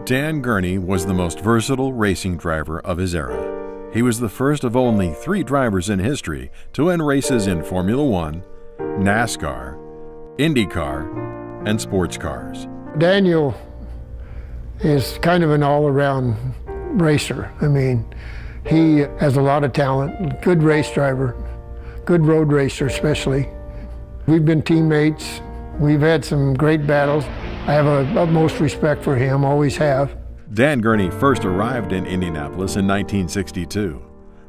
Dan Gurney was the most versatile racing driver of his era. He was the first of only 3 drivers in history to win races in Formula One, NASCAR, IndyCar, and sports cars. Daniel is kind of an all-around racer. I mean, he has a lot of talent, good race driver, good road racer especially. We've been teammates. We've had some great battles. I have utmost respect for him, always have. Dan Gurney first arrived in Indianapolis in 1962,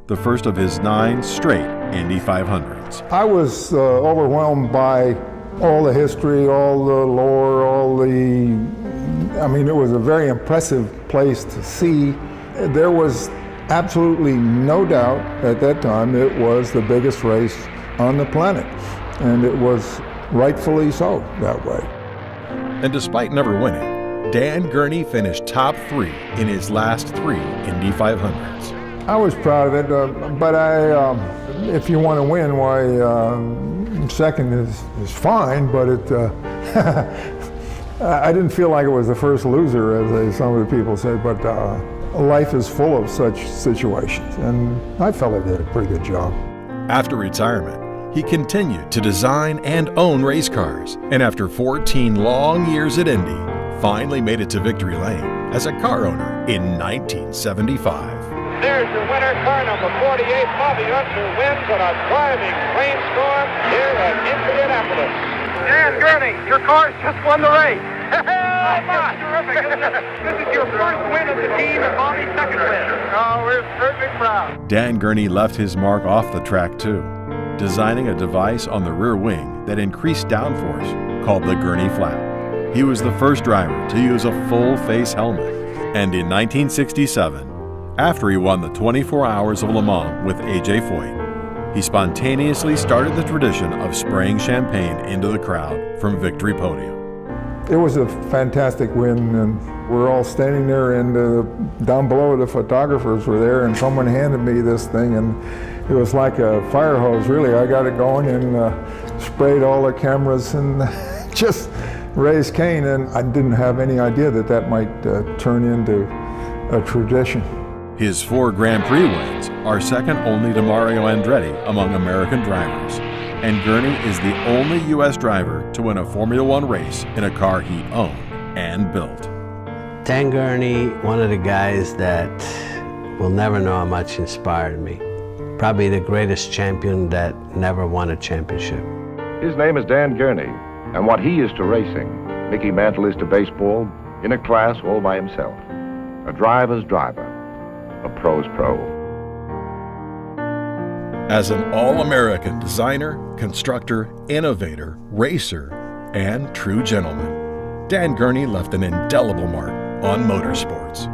the first of his 9 straight Indy 500s. I was overwhelmed by all the history, all the lore, it was a very impressive place to see. There was absolutely no doubt at that time it was the biggest race on the planet, and it was rightfully so that way. And despite never winning, Dan Gurney finished top 3 in his last 3 Indy 500s. I was proud of it, but if you want to win, why second is fine, but I didn't feel like it was the first loser, as some of the people said, but life is full of such situations, and I felt I did a pretty good job. After retirement, he continued to design and own race cars, and after 14 long years at Indy, finally made it to victory lane as a car owner in 1975. There's your winner, car number 48, Bobby Unser wins on a driving rainstorm here at Indianapolis. Dan Gurney, your car's just won the race. That's terrific, isn't it? This is your first win of the team and Bobby's second win. Oh, we're certainly proud. Dan Gurney left his mark off the track too, designing a device on the rear wing that increased downforce called the Gurney flap. He was the first driver to use a full-face helmet. And in 1967, after he won the 24 Hours of Le Mans with A.J. Foyt, he spontaneously started the tradition of spraying champagne into the crowd from victory podium. It was a fantastic win, and we're all standing there, and down below the photographers were there, and someone handed me this thing, and it was like a fire hose, really. I got it going and sprayed all the cameras and just raised Cain, and I didn't have any idea that might turn into a tradition. His 4 Grand Prix wins are second only to Mario Andretti among American drivers, and Gurney is the only U.S. driver to win a Formula One race in a car he owned and built. Dan Gurney, one of the guys that will never know how much inspired me. Probably the greatest champion that never won a championship. His name is Dan Gurney, and what he is to racing, Mickey Mantle is to baseball, in a class all by himself. A driver's driver, a pro's pro. As an all-American designer, constructor, innovator, racer, and true gentleman, Dan Gurney left an indelible mark on motorsports.